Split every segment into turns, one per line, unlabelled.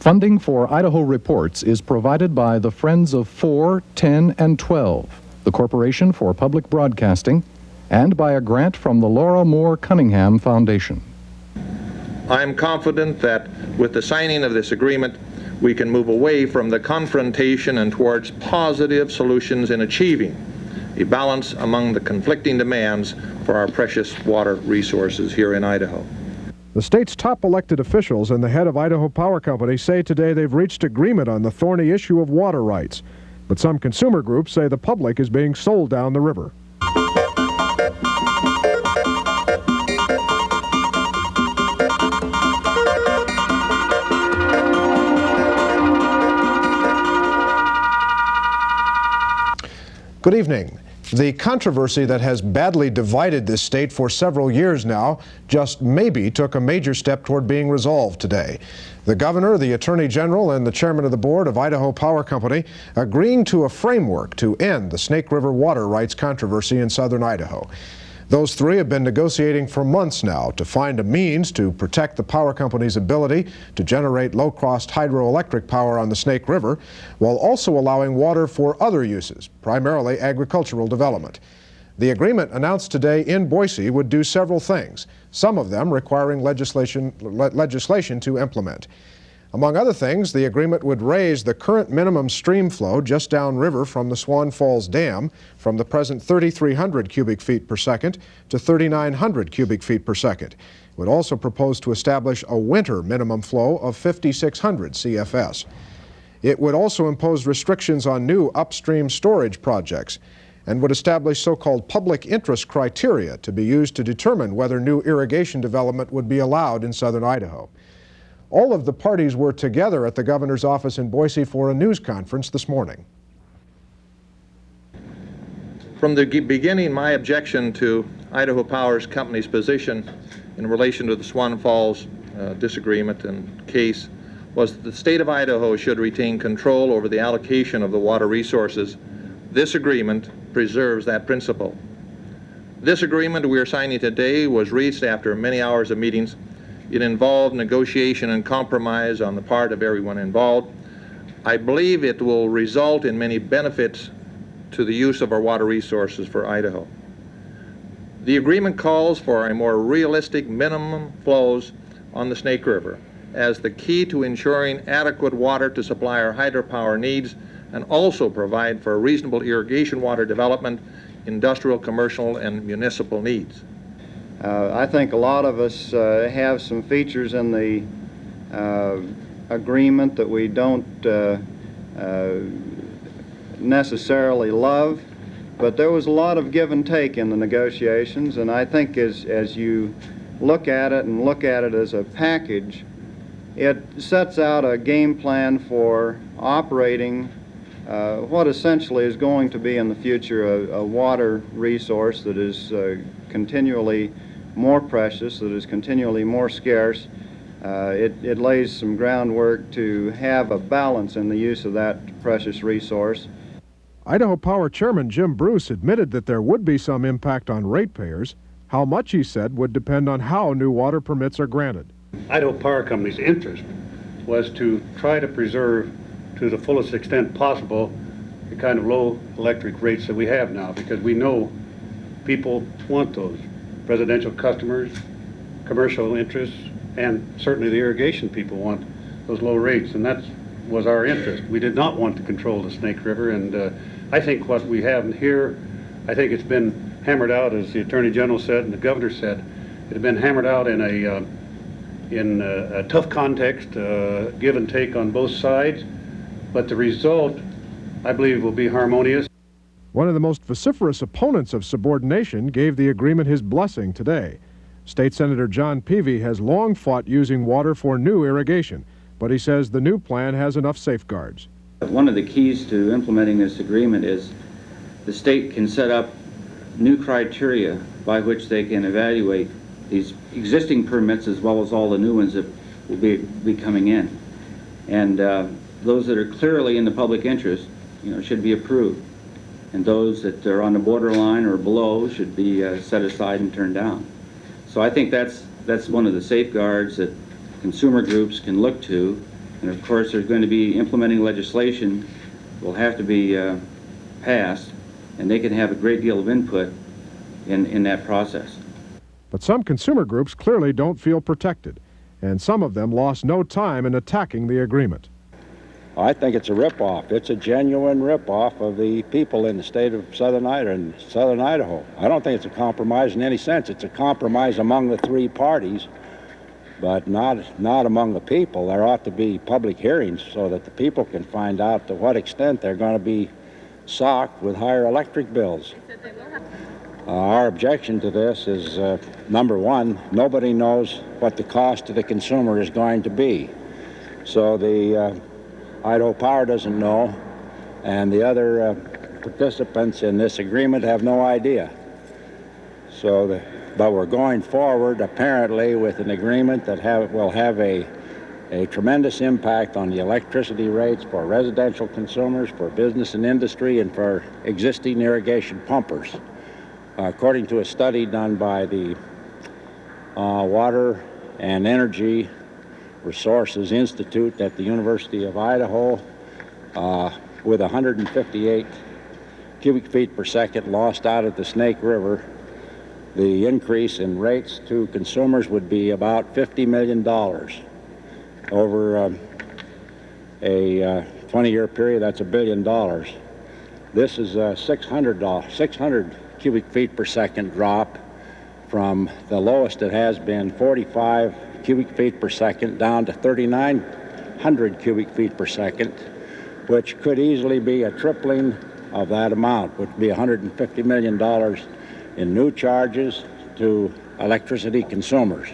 Funding for Idaho Reports is provided by the Friends of 4, 10, and 12, the Corporation for Public Broadcasting, and by a grant from the Laura Moore Cunningham Foundation.
I am confident that with the signing of this agreement, we can move away from the confrontation and towards positive solutions in achieving a balance among the conflicting demands for our precious water resources here in Idaho.
The state's top elected officials and the head of Idaho Power Company say today they've reached agreement on the thorny issue of water rights. But some consumer groups say the public is being sold down the river. Good evening. The controversy that has badly divided this state for several years now just maybe took a major step toward being resolved today. The governor, the attorney general, and the chairman of the board of Idaho Power Company agreeing to a framework to end the Snake River water rights controversy in southern Idaho. Those three have been negotiating for months now to find a means to protect the power company's ability to generate low-cost hydroelectric power on the Snake River, while also allowing water for other uses, primarily agricultural development. The agreement announced today in Boise would do several things, some of them requiring legislation to implement. Among other things, the agreement would raise the current minimum stream flow just downriver from the Swan Falls Dam from the present 3,300 cubic feet per second to 3,900 cubic feet per second. It would also propose to establish a winter minimum flow of 5,600 CFS. It would also impose restrictions on new upstream storage projects and would establish so-called public interest criteria to be used to determine whether new irrigation development would be allowed in southern Idaho. All of the parties were together at the governor's office in Boise for a news conference this morning.
From the beginning, my objection to Idaho Power Company's position in relation to the Swan Falls disagreement and case was that the state of Idaho should retain control over the allocation of the water resources. This agreement preserves that principle. This agreement we are signing today was reached after many hours of meetings. It involved negotiation and compromise on the part of everyone involved. I believe it will result in many benefits to the use of our water resources for Idaho. The agreement calls for a more realistic minimum flows on the Snake River as the key to ensuring adequate water to supply our hydropower needs and also provide for reasonable irrigation water development, industrial, commercial, and municipal needs.
I think a lot of us have some features in the agreement that we don't necessarily love, but there was a lot of give and take in the negotiations, and I think as you look at it and look at it as a package, it sets out a game plan for operating what essentially is going to be in the future a water resource that is continually more precious, that is continually more scarce. It lays some groundwork to have a balance in the use of that precious resource.
Idaho Power Chairman Jim Bruce admitted that there would be some impact on ratepayers. How much, he said, would depend on how new water permits are granted.
Idaho Power Company's interest was to try to preserve to the fullest extent possible the kind of low electric rates that we have now, because we know people want those. Residential customers, commercial interests, and certainly the irrigation people want those low rates, and that was our interest. We did not want to control the Snake River, and I think what we have here, I think it's been hammered out, as the Attorney General said and the Governor said. It had been hammered out in a tough context, give and take on both sides, but the result, I believe, will be harmonious.
One of the most vociferous opponents of subordination gave the agreement his blessing today. State Senator John Peavy has long fought using water for new irrigation, but he says the new plan has enough safeguards.
One of the keys to implementing this agreement is the state can set up new criteria by which they can evaluate these existing permits as well as all the new ones that will be coming in. And those that are clearly in the public interest, should be approved. And those that are on the borderline or below should be set aside and turned down. So I think that's one of the safeguards that consumer groups can look to And of course, there's going to be implementing legislation will have to be passed, and they can have a great deal of input in that process.
But some consumer groups clearly don't feel protected, and some of them lost no time in attacking the agreement.
I think it's a ripoff. It's a genuine ripoff of the people in the state of Southern Idaho. I don't think it's a compromise in any sense. It's a compromise among the three parties, but not among the people. There ought to be public hearings so that the people can find out to what extent they're going to be socked with higher electric bills. Our objection to this is, number one, nobody knows what the cost to the consumer is going to be. So the Idaho Power doesn't know, and the other participants in this agreement have no idea. But we're going forward, apparently, with an agreement that will have a tremendous impact on the electricity rates for residential consumers, for business and industry, and for existing irrigation pumpers. According to a study done by the Water and Energy Resources Institute at the University of Idaho, with 158 cubic feet per second lost out of the Snake River, the increase in rates to consumers would be about $50 million. Over a 20-year period, that's $1 billion. This is a 600 cubic feet per second drop from the lowest it has been, 45 cubic feet per second, down to 3,900 cubic feet per second, which could easily be a tripling of that amount, which would be $150 million in new charges to electricity consumers.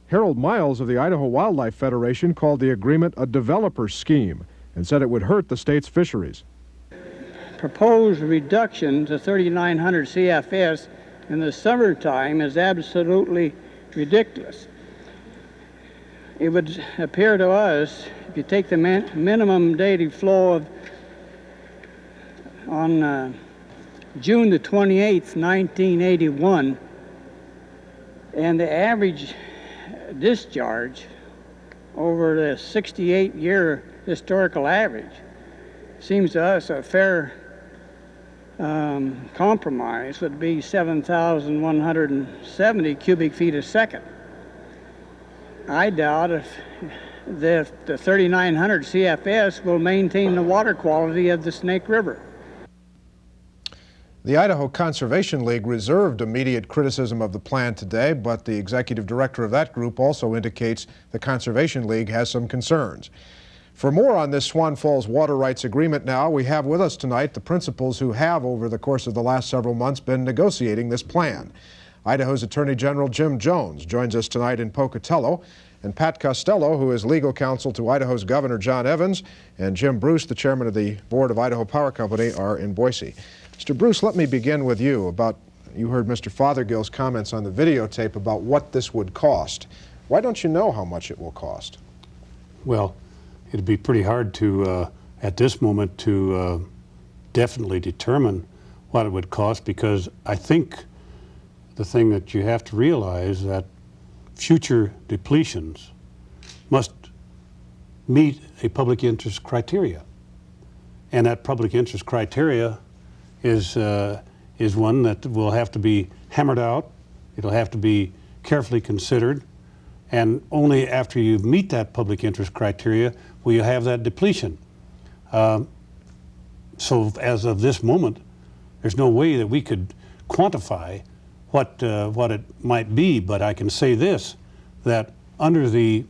Harold Miles of the Idaho Wildlife Federation called the agreement a developer's scheme and said it would hurt the state's fisheries.
Proposed reduction to 3,900 CFS in the summertime is absolutely ridiculous. It would appear to us, if you take the minimum daily flow on June the 28th, 1981, and the average discharge over the 68-year historical average, seems to us a fair compromise would be 7,170 cubic feet a second. I doubt if the 3,900 CFS will maintain the water quality of the Snake River.
The Idaho Conservation League reserved immediate criticism of the plan today, but the executive director of that group also indicates the Conservation League has some concerns. For more on this Swan Falls water rights agreement now, we have with us tonight the principals who have, over the course of the last several months, been negotiating this plan. Idaho's Attorney General Jim Jones joins us tonight in Pocatello, and Pat Costello, who is legal counsel to Idaho's Governor John Evans, and Jim Bruce, the chairman of the board of Idaho Power Company, are in Boise. Mr. Bruce, let me begin with you. You heard Mr. Fothergill's comments on the videotape about what this would cost. Why don't you know how much it will cost?
Well, it'd be pretty hard to, at this moment, to definitely determine what it would cost, because I think the thing that you have to realize that future depletions must meet a public interest criteria. And that public interest criteria is one that will have to be hammered out. It'll have to be carefully considered, and only after you meet that public interest criteria will you have that depletion. So as of this moment, there's no way that we could quantify what it might be, but I can say this, that under the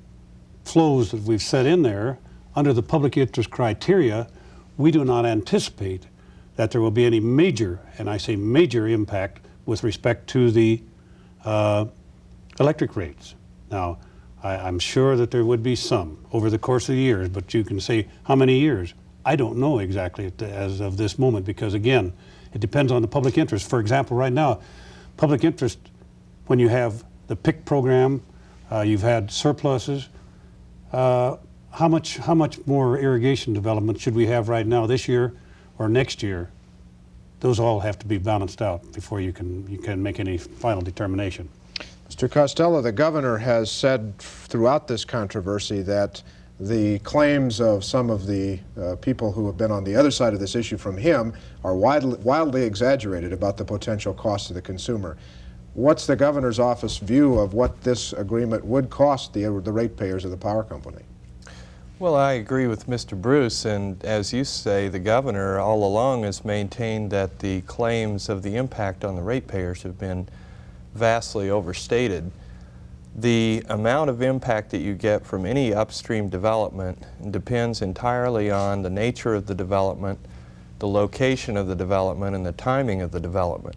flows that we've set in there, under the public interest criteria, we do not anticipate that there will be any major, and I say major, impact with respect to the electric rates. Now, I'm sure that there would be some over the course of the years, but you can say how many years? I don't know exactly as of this moment, because again, it depends on the public interest. For example, right now, public interest, when you have the PIC program, you've had surpluses, how much more irrigation development should we have right now this year or next year? Those all have to be balanced out before you can make any final determination.
Mr. Costello, the governor has said throughout this controversy that the claims of some of the people who have been on the other side of this issue from him are wildly exaggerated about the potential cost to the consumer. What's the governor's office view of what this agreement would cost the ratepayers of the power company?
Well, I agree with Mr. Bruce, and as you say, the governor all along has maintained that the claims of the impact on the ratepayers have been vastly overstated. The amount of impact that you get from any upstream development depends entirely on the nature of the development, the location of the development, and the timing of the development.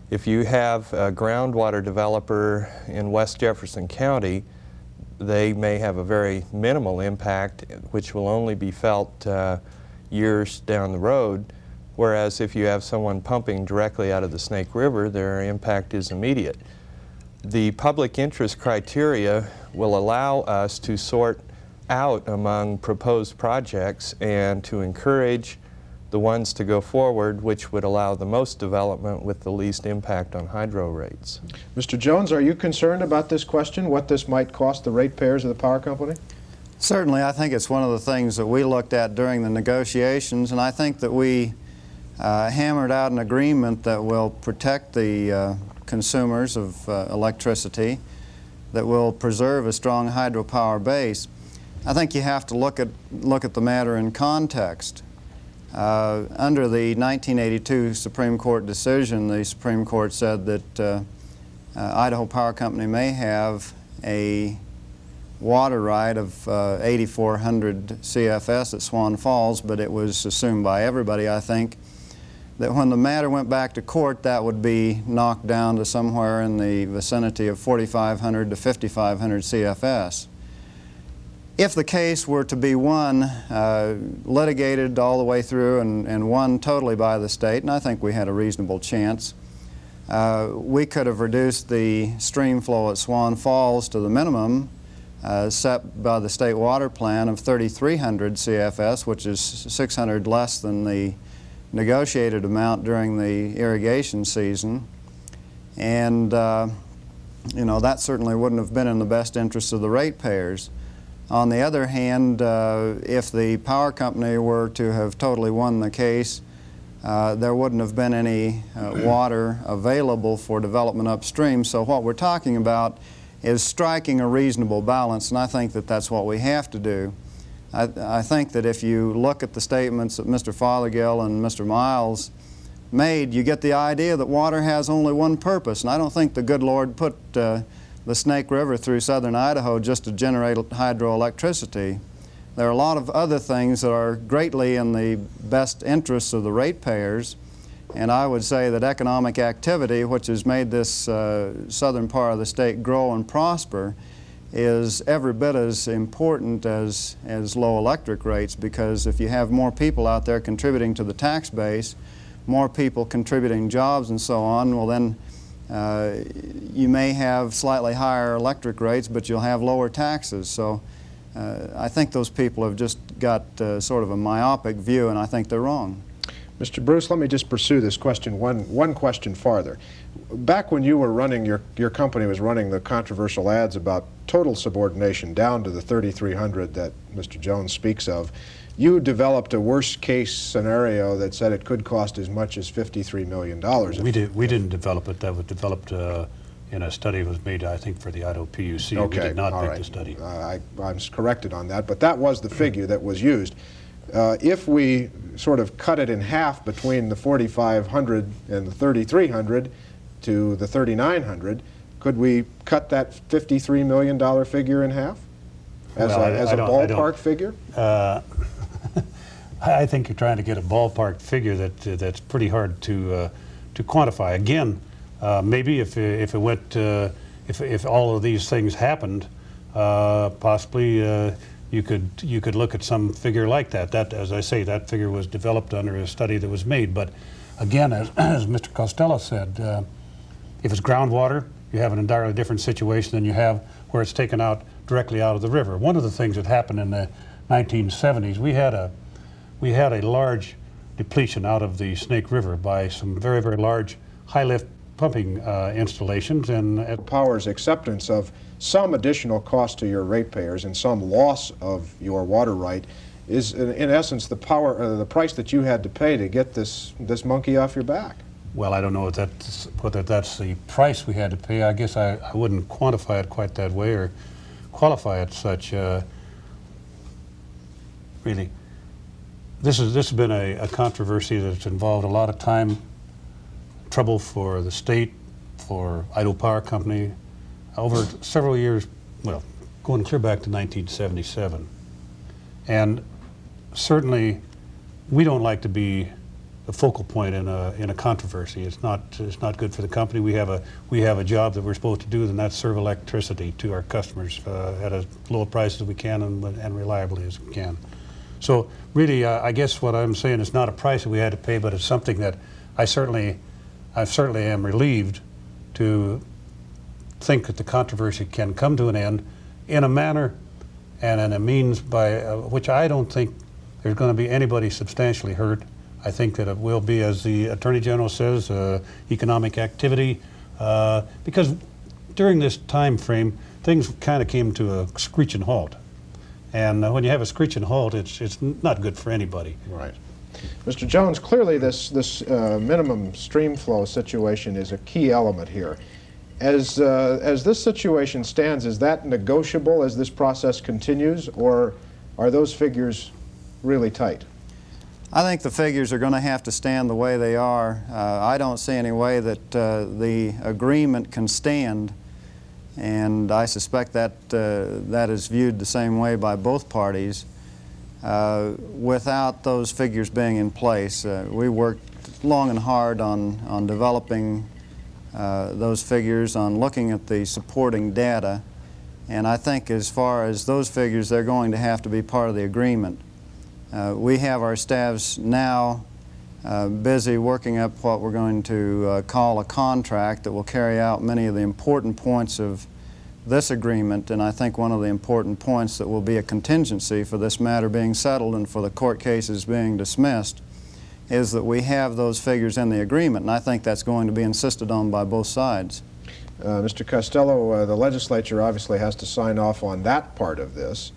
If you have a groundwater developer in West Jefferson County, they may have a very minimal impact, which will only be felt years down the road, whereas if you have someone pumping directly out of the Snake River, their impact is immediate. The public interest criteria will allow us to sort out among proposed projects and to encourage the ones to go forward which would allow the most development with the least impact on hydro rates.
Mr. Jones, are you concerned about this question, what this might cost the ratepayers of the power company?
Certainly, I think it's one of the things that we looked at during the negotiations, and I think that we hammered out an agreement that will protect the consumers of electricity, that will preserve a strong hydropower base. I think you have to look at the matter in context. Under the 1982 Supreme Court decision, the Supreme Court said that Idaho Power Company may have a water right of 8,400 CFS at Swan Falls, but it was assumed by everybody, I think, that when the matter went back to court, that would be knocked down to somewhere in the vicinity of 4,500 to 5,500 CFS. If the case were to be won, litigated all the way through and won totally by the state, and I think we had a reasonable chance, we could have reduced the stream flow at Swan Falls to the minimum set by the state water plan of 3,300 CFS, which is 600 less than the negotiated amount during the irrigation season. And you know, that certainly wouldn't have been in the best interest of the ratepayers. On the other hand, if the power company were to have totally won the case, there wouldn't have been any water available for development upstream. So what we're talking about is striking a reasonable balance, and I think that that's what we have to do. I think that if you look at the statements that Mr. Fothergill and Mr. Miles made, you get the idea that water has only one purpose, and I don't think the good Lord put the Snake River through southern Idaho just to generate hydroelectricity. There are a lot of other things that are greatly in the best interests of the ratepayers, and I would say that economic activity, which has made this southern part of the state grow and prosper, is every bit as important as low electric rates, because if you have more people out there contributing to the tax base, more people contributing jobs and so on, well then you may have slightly higher electric rates, but you'll have lower taxes. So I think those people have just got sort of a myopic view, and I think they're wrong.
Mr. Bruce, let me just pursue this question one question farther. Back when you were running, your company was running the controversial ads about total subordination down to the 3,300 that Mr. Jones speaks of, you developed a worst-case scenario that said it could cost as much as $53 million.
We didn't develop it. That was developed in a study that was made, I think, for the Idaho PUC.
Okay,
we did not
all
make
right.
the study.
I was corrected on that, but that was the figure that was used. If we sort of cut it in half between the 4,500 and the 3,300 to the 3,900, could we cut that $53 million figure in half as a ballpark figure?
I think you're trying to get a ballpark figure that's pretty hard to quantify. Again, maybe if it went, if all of these things happened, possibly you could look at some figure like that. That, as I say, that figure was developed under a study that was made. But again, as Mr. Costello said, if it's groundwater, you have an entirely different situation than you have where it's taken out directly out of the river. One of the things that happened in the 1970s, we had a large depletion out of the Snake River by some very, very large high lift pumping installations, and
Power's acceptance of some additional cost to your ratepayers and some loss of your water right is, in essence, the price that you had to pay to get this monkey off your back.
well, I don't know if whether that's the price we had to pay. I guess I wouldn't quantify it quite that way or qualify it such. Really, this has been a controversy that's involved a lot of time, trouble for the state, for Idaho Power Company, over several years, well, going clear back to 1977. And certainly, we don't like to be the focal point in a controversy. It's not good for the company. We have a job that we're supposed to do, and that's serve electricity to our customers at as low a price as we can and reliably as we can. So really, I guess what I'm saying is not a price that we had to pay, but it's something that I certainly am relieved to think that the controversy can come to an end in a manner and in a means by which I don't think there's going to be anybody substantially hurt. I think that it will be, as the Attorney General says, economic activity, because during this time frame, things kind of came to a screeching halt. And when you have a screeching halt, it's not good for anybody.
Right. Mr. Jones, clearly this minimum stream flow situation is a key element here. As this situation stands, is that negotiable as this process continues, or are those figures really tight?
I think the figures are going to have to stand the way they are. I don't see any way that the agreement can stand, and I suspect that that is viewed the same way by both parties without those figures being in place. We worked long and hard on developing those figures, on looking at the supporting data, and I think as far as those figures, they're going to have to be part of the agreement. We have our staffs now busy working up what we're going to call a contract that will carry out many of the important points of this agreement, and I think one of the important points that will be a contingency for this matter being settled and for the court cases being dismissed is that we have those figures in the agreement, and I think that's going to be insisted on by both sides.
Mr. Costello, the legislature obviously has to sign off on that part of this.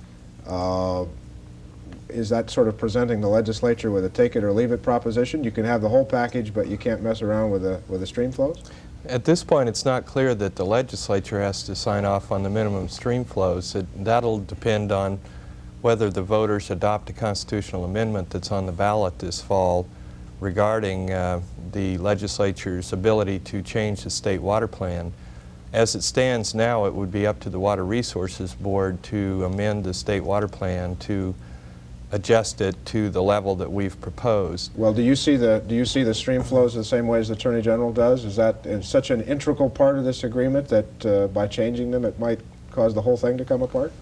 Is that sort of presenting the legislature with a take it or leave it proposition? You can have the whole package, but you can't mess around with the stream flows?
At this point, it's not clear that the legislature has to sign off on the minimum stream flows. That'll depend on whether the voters adopt a constitutional amendment that's on the ballot this fall regarding the legislature's ability to change the state water plan. As it stands now, it would be up to the Water Resources Board to amend the state water plan to adjust it to the level that we've proposed.
Well, do you see the stream flows the same way as the Attorney General does? Is that such an integral part of this agreement that by changing them it might cause the whole thing to come apart?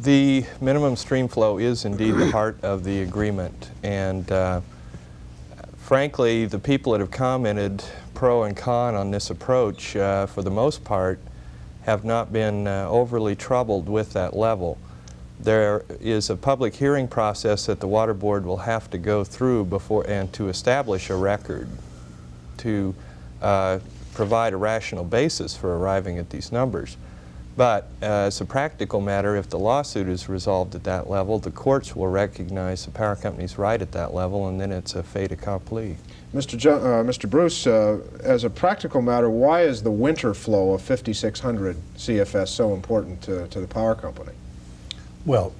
The minimum stream flow is indeed the heart of the agreement, and frankly, the people that have commented pro and con on this approach, for the most part, have not been overly troubled with that level. There is a public hearing process that the Water Board will have to go through before and to establish a record to provide a rational basis for arriving at these numbers. But as a practical matter, if the lawsuit is resolved at that level, the courts will recognize the power company's right at that level, and then it's a fait accompli.
Mr. Bruce, as a practical matter, why is the winter flow of 5,600 CFS so important to the power company?
Well,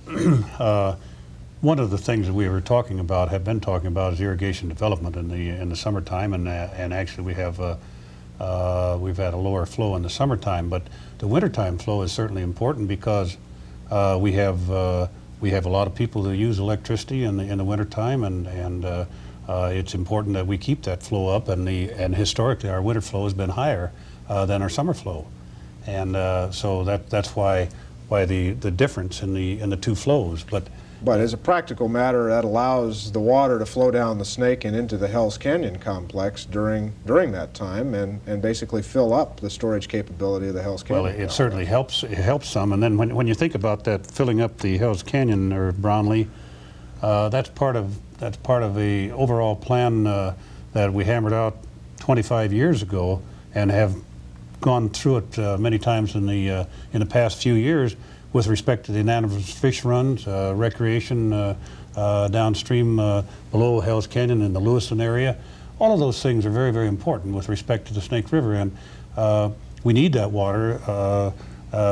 one of the things that we were talking about, have been talking about, is irrigation development in the summertime, and actually we've had a lower flow in the summertime, but the wintertime flow is certainly important because we have a lot of people who use electricity in the wintertime, and it's important that we keep that flow up, and historically our winter flow has been higher than our summer flow, and so that's why the difference in the two flows. But
as a practical matter, that allows the water to flow down the Snake and into the Hells Canyon complex during that time and basically fill up the storage capability of the Hells Canyon.
Well, it certainly helps. It helps some. And then when you think about that filling up the Hells Canyon or Brownlee, that's part of the overall plan that we hammered out 25 years ago, and have gone through it many times in the past few years with respect to the anadromous fish runs, recreation downstream below Hell's Canyon in the Lewiston area. All of those things are very, very important with respect to the Snake River, and we need that water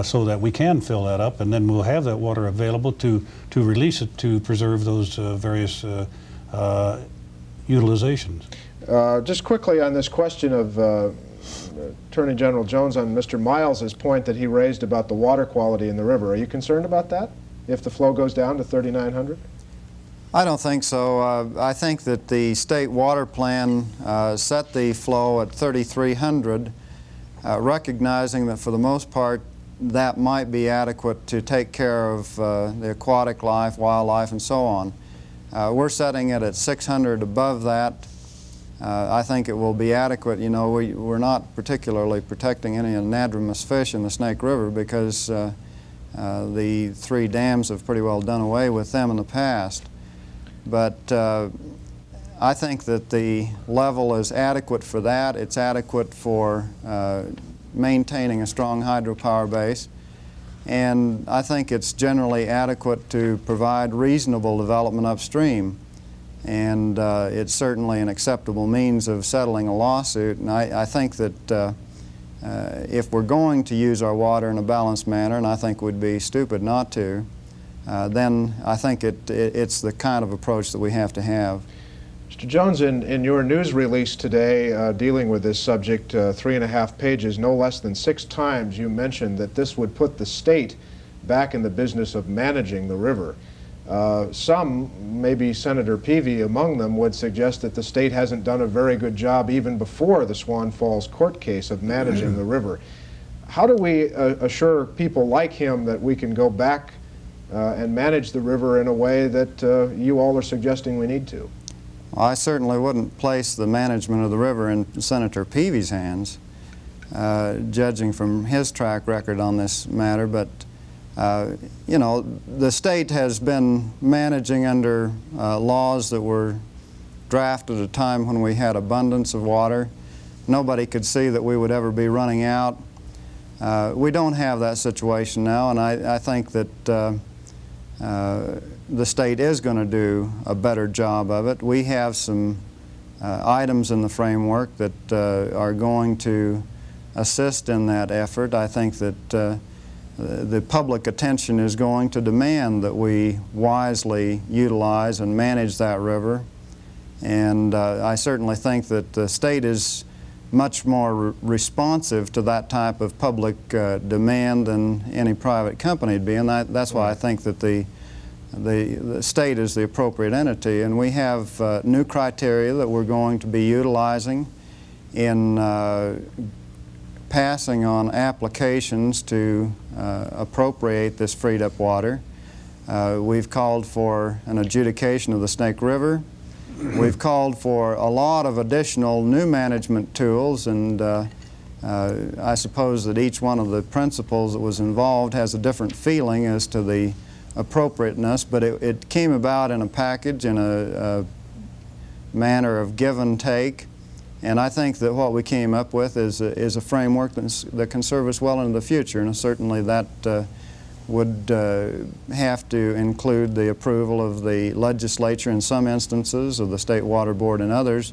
so that we can fill that up, and then we'll have that water available to release it to preserve those various utilizations.
Just quickly on this question of Attorney General Jones, on Mr. Miles's point that he raised about the water quality in the river. Are you concerned about that, if the flow goes down to 3,900?
I don't think so. I think that the state water plan set the flow at 3,300, recognizing that for the most part that might be adequate to take care of the aquatic life, wildlife, and so on. We're setting it at 600 above that. I think it will be adequate. You know, we're not particularly protecting any anadromous fish in the Snake River because the 3 dams have pretty well done away with them in the past. But I think that the level is adequate for that. It's adequate for maintaining a strong hydropower base. And I think it's generally adequate to provide reasonable development upstream. And it's certainly an acceptable means of settling a lawsuit. And I think that if we're going to use our water in a balanced manner, and I think we'd be stupid not to, then I think it's the kind of approach that we have to have.
Mr. Jones, in your news release today dealing with this subject, 3.5 pages, no less than 6 times you mentioned that this would put the state back in the business of managing the river. Some, maybe Senator Peavy among them, would suggest that the state hasn't done a very good job even before the Swan Falls court case of managing the river. How do we assure people like him that we can go back and manage the river in a way that you all are suggesting we need to?
Well, I certainly wouldn't place the management of the river in Senator Peavy's hands, judging from his track record on this matter, but you know, the state has been managing under laws that were drafted at a time when we had abundance of water. Nobody could see that we would ever be running out. We don't have that situation now, and I think that the state is going to do a better job of it. We have some items in the framework that are going to assist in that effort. I think that the public attention is going to demand that we wisely utilize and manage that river. And I certainly think that the state is much more responsive to that type of public demand than any private company would be. And that's why I think that the state is the appropriate entity. And we have new criteria that we're going to be utilizing in passing on applications to appropriate this freed up water. We've called for an adjudication of the Snake River. We've called for a lot of additional new management tools, and I suppose that each one of the principals that was involved has a different feeling as to the appropriateness, but it came about in a package in a manner of give and take. And I think that what we came up with is a framework that can serve us well into the future, and certainly that would have to include the approval of the legislature in some instances, of the State Water Board and others.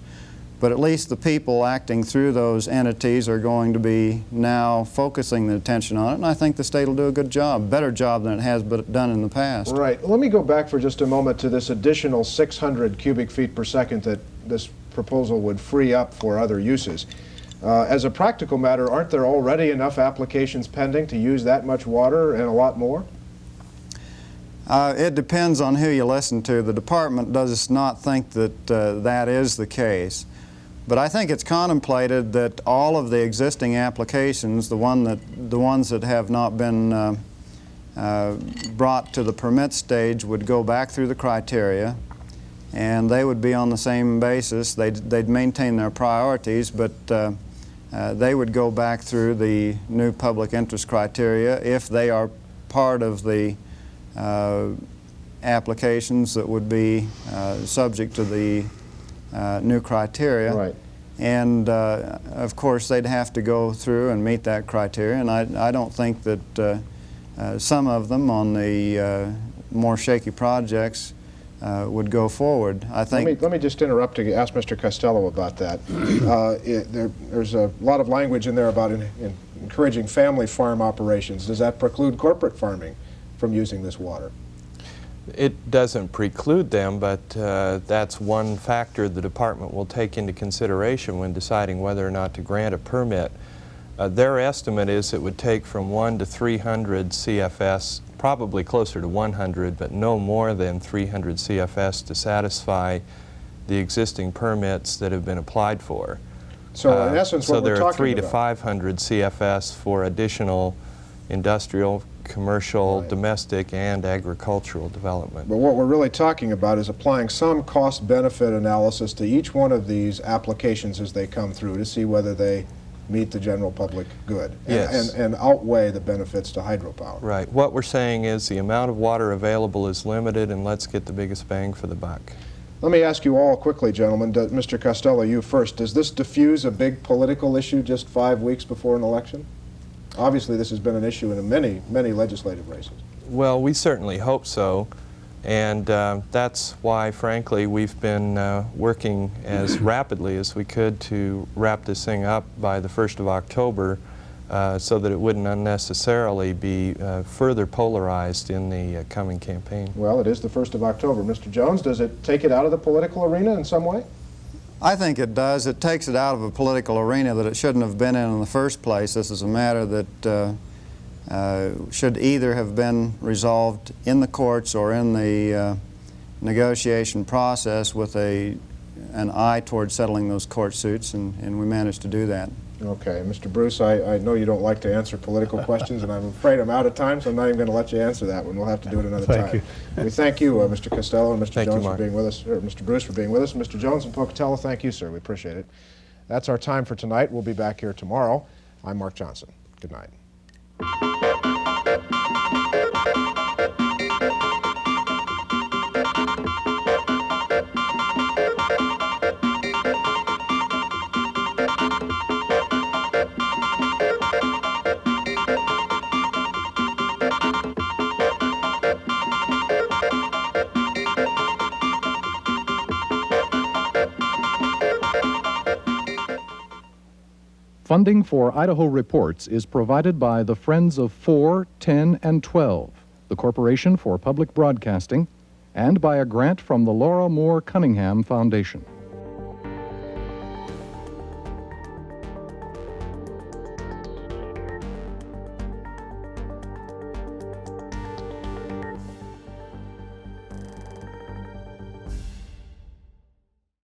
But at least the people acting through those entities are going to be now focusing the attention on it, and I think the state will do a good job, better job than it has done in the past.
Right. Let me go back for just a moment to this additional 600 cubic feet per second that this proposal would free up for other uses. As a practical matter, aren't there already enough applications pending to use that much water and a lot more?
It depends on who you listen to. The department does not think that that is the case. But I think it's contemplated that all of the existing applications, the ones that have not been brought to the permit stage, would go back through the criteria, and they would be on the same basis. They'd maintain their priorities, but they would go back through the new public interest criteria if they are part of the applications that would be subject to the new criteria.
Right.
And of course, they'd have to go through and meet that criteria, and I don't think that some of them on the more shaky projects would go forward. I think.
Let me just interrupt to ask Mr. Costello about that. There's a lot of language in there about encouraging family farm operations. Does that preclude corporate farming from using this water?
It doesn't preclude them, but that's one factor the department will take into consideration when deciding whether or not to grant a permit. Their estimate is it would take from 1 to 300 CFS, probably closer to 100, but no more than 300 CFS to satisfy the existing permits that have been applied for.
So in essence, what we're talking about...
So there are 300 to 500 CFS for additional industrial, commercial,
right,
domestic, and agricultural development.
But what we're really talking about is applying some cost-benefit analysis to each one of these applications as they come through to see whether they meet the general public good
Yes.
and outweigh the benefits to hydropower.
Right. What we're saying is the amount of water available is limited, and let's get the biggest bang for the buck.
Let me ask you all quickly, gentlemen, Mr. Costello, you first. Does this diffuse a big political issue just 5 weeks before an election? Obviously, this has been an issue in many, many legislative races.
Well, we certainly hope so, and that's why, frankly, we've been working as rapidly as we could to wrap this thing up by the 1st of October so that it wouldn't unnecessarily be further polarized in the coming campaign.
Well, it is the 1st of October. Mr. Jones, does it take it out of the political arena in some way?
I think it does. It takes it out of a political arena that it shouldn't have been in the first place. This is a matter that should either have been resolved in the courts or in the negotiation process with an eye toward settling those court suits, and we managed to do that.
Okay. Mr. Bruce, I know you don't like to answer political questions, and I'm afraid I'm out of time, so I'm not even going to let you answer that one. We'll have to do it another time.
Thank you.
We thank you, Mr. Costello, and Mr.
Thank you,
Jones for
Mark.
being with us, or Mr. Bruce for being with us, and Mr. Jones and Pocatello, thank you, sir. We appreciate it. That's our time for tonight. We'll be back here tomorrow. I'm Mark Johnson. Good night.
Funding for Idaho Reports is provided by the Friends of 4, 10, and 12, the Corporation for Public Broadcasting, and by a grant from the Laura Moore Cunningham Foundation.